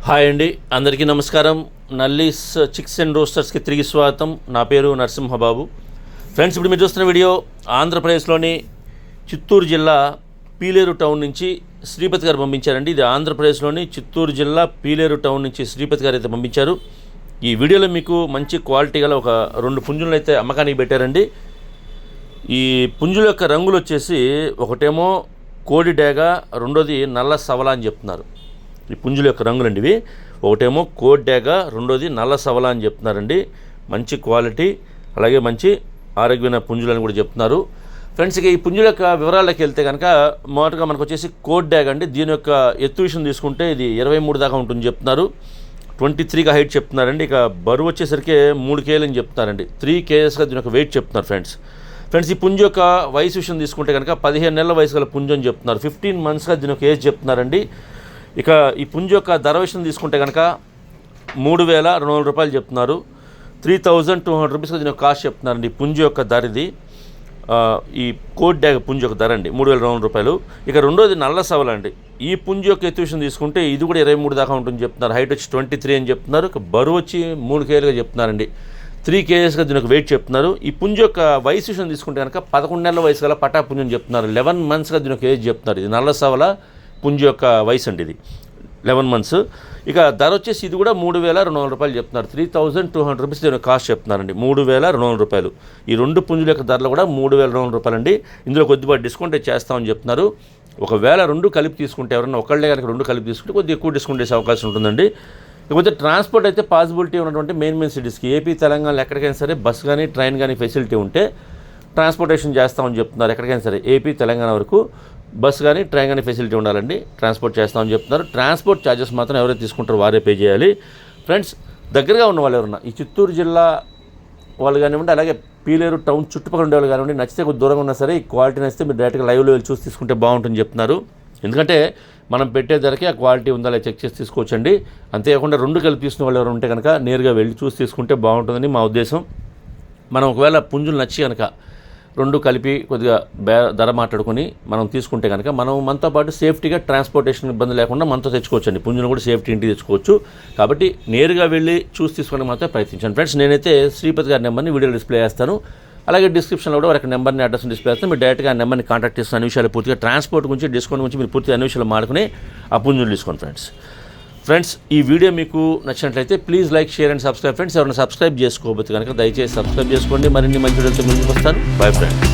Hi అండి, అందరికీ నమస్కారం. నల్లీస్ చిక్స్ అండ్ రోస్టర్స్కి తిరిగి స్వాగతం. నా పేరు నరసింహబాబు. ఫ్రెండ్స్, ఇప్పుడు మీరు చూస్తున్న వీడియో ఆంధ్రప్రదేశ్లోని చిత్తూరు జిల్లా పీలేరు టౌన్ నుంచి శ్రీపతి గారు పంపించారండి. ఇది ఆంధ్రప్రదేశ్లోని చిత్తూరు జిల్లా పీలేరు టౌన్ నుంచి శ్రీపతి గారు అయితే పంపించారు. ఈ వీడియోలో మీకు మంచి క్వాలిటీ గల ఒక 2 పుంజులను అయితే అమ్మకానికి పెట్టారండి. ఈ పుంజుల యొక్క రంగులు వచ్చేసి ఒకటేమో కోడి డేగ, రెండోది నల్ల సవల అని చెప్తున్నారు. ఈ పుంజుల యొక్క రంగులండి ఇవి. ఒకటేమో కోడి డేగ, రెండోది నల్ల సవల అని చెప్తున్నారండి. మంచి క్వాలిటీ, అలాగే మంచి ఆరోగ్యమైన పుంజులు అని కూడా చెప్తున్నారు. ఫ్రెండ్స్, ఇక ఈ పుంజుల యొక్క వివరాల్లోకి వెళ్తే కనుక మొదటగా మనకు వచ్చేసి కోడి డేగ అండి. దీని యొక్క ఎత్తు విషయం తీసుకుంటే ఇది 23 దాకా ఉంటుంది చెప్తున్నారు. 23గా హైట్ చెప్తున్నారండి. ఇక బరువు వచ్చేసరికి 3 kg అని చెప్తున్నారండి. 3 kgsగా దీని యొక్క వెయిట్ చెప్తున్నారు. ఫ్రెండ్స్, ఈ పుంజు యొక్క వయసు విషయం తీసుకుంటే కనుక 15 నెలల వయసు గల పుంజు అని చెప్తున్నారు. 15 monthsగా దీని యొక్క ఏజ్ చెప్తున్నారండి. ఇక ఈ పుంజు యొక్క ధర విషయం తీసుకుంటే కనుక 3,200 రూపాయలు చెప్తున్నారు. 3,200 రూపీస్గా దీని యొక్క కాస్ట్ చెప్తున్నారండి. ఈ పుంజు యొక్క ధర ఇది. ఈ కోడి డేగ పుంజు యొక్క ధర అండి 3,200 రూపాయలు. ఇక రెండోది నల్ల సవల అండి. ఈ పుంజు యొక్క ఎత్తు విషయం తీసుకుంటే ఇది కూడా 23 దాకా ఉంటుంది చెప్తున్నారు. హైట్ వచ్చి 23 అని చెప్తున్నారు. ఇక బరువు వచ్చి 3 kgగా చెప్తున్నారండి. 3 kgsగా దీని యొక్క వెయిట్ చెప్తున్నారు. ఈ పుంజు యొక్క వయసు విషయం తీసుకుంటే కనుక 11 నెలల వయసు గల పటా పుంజు అని చెప్తున్నారు. 11 monthsగా దీని యొక్క ఏజ్ చెప్తున్నారు. ఇది నల్ల సవల పుంజు యొక్క వయసు అండి, ఇది 11 months. ఇక ధర వచ్చేసి ఇది కూడా 3,200 రూపాయలు చెప్తున్నారు. 3,200 రూపీస్ దీని కాస్ట్ చెప్తున్నారండి. 3,200 రూపాయలు. ఈ 2 పుంజుల యొక్క ధరలు కూడా 3,200 రూపాయలు అండి. ఇందులో కొద్దిపాటి డిస్కౌంట్ చేస్తామని చెప్తున్నారు. ఒకవేళ 2 కలిపి తీసుకుంటే, ఎవరైనా ఒకళ్ళే కనుక 2 కలిపి తీసుకుంటే కొద్దిగా ఎక్కువ డిస్కౌంట్ చేసే అవకాశం ఉంటుందండి. ఇకపోతే ట్రాన్స్పోర్ట్ అయితే పాసిబిలిటీ ఉన్నటువంటి మెయిన్ సిటీస్కి, ఏపీ తెలంగాణలో ఎక్కడికైనా సరే బస్ కానీ ట్రైన్ కానీ ఫెసిలిటీ ఉంటే ట్రాన్స్పోర్టేషన్ చేస్తామని చెప్తున్నారు. ఎక్కడికైనా సరే ఏపీ తెలంగాణ వరకు బస్ కానీ ట్రైన్ కానీ ఫెసిలిటీ ఉండాలండి. ట్రాన్స్పోర్ట్ చేస్తామని చెప్తున్నారు. ట్రాన్స్పోర్ట్ ఛార్జెస్ మాత్రం ఎవరైతే తీసుకుంటారో వారే పే చేయాలి. ఫ్రెండ్స్, దగ్గరగా ఉన్న వాళ్ళు ఎవరన్నా ఈ చిత్తూరు జిల్లా వాళ్ళు కానివ్వండి, అలాగే పీలేరు టౌన్ చుట్టుపక్కల ఉండే వాళ్ళు కానివ్వండి, నచ్చితే కొద్ది దూరంగా ఉన్నా సరే ఈ క్వాలిటీ నచ్చితే మీరు డైరెక్ట్గా లైవ్లో వెళ్ళి చూసి తీసుకుంటే బాగుంటుంది చెప్తున్నారు. ఎందుకంటే మనం పెట్టే ధరకే ఆ క్వాలిటీ ఉందా లేదా చెక్ చేసి తీసుకోవచ్చండి. అంతేకాకుండా 2 కలిపి తీసుకున్న వాళ్ళు ఎవరు ఉంటే కనుక నేరుగా వెళ్ళి చూసి తీసుకుంటే బాగుంటుందని మా ఉద్దేశం. మనం ఒకవేళ పుంజులు నచ్చి కనుక 2 కలిపి కొద్దిగా ధర మాట్లాడుకొని మనం తీసుకుంటే కనుక మనం మనతో పాటు సేఫ్టీగా ట్రాన్స్పోర్టేషన్ ఇబ్బంది లేకుండా మనతో తెచ్చుకోవచ్చండి. పుంజును కూడా సేఫ్టీ ఇంటికి తెచ్చుకోవచ్చు. కాబట్టి నేరుగా వెళ్ళి చూసి తీసుకోవడానికి మాత్రం ప్రయత్నించండి. ఫ్రెండ్స్, నేనైతే శ్రీపతి గారి నెంబర్ని వీడియో డిస్ప్లే చేస్తాను. అలాగే డిస్క్రిప్షన్లో కూడా వారికి నెంబర్ని, అడ్రస్ని డిస్ప్లే చేస్తాను. మీరు డైరెక్ట్గా ఆ నెంబర్ని కాంటాక్ట్ చేస్తున్న అన్ని విషయాలు పూర్తిగా ట్రాన్స్పోర్ట్ గురించి, డిస్కౌంట్ గురించి మీరు పూర్తిగా అన్ని విషయాలు మాడుకుని ఆ పుంజులు తీసుకోండి. ఫ్రెండ్స్, ఈ వీడియో మీకు నచ్చినట్లయితే please like, share and subscribe. Friends, ఎవరైనా సబ్స్క్రైబ్ చేసుకోకపోతే కనుక దయచేసి సబ్స్క్రైబ్ చేసుకోండి. మరిన్ని మంచి వీడియోలతో ముందుకు వస్తాను. Bye friends.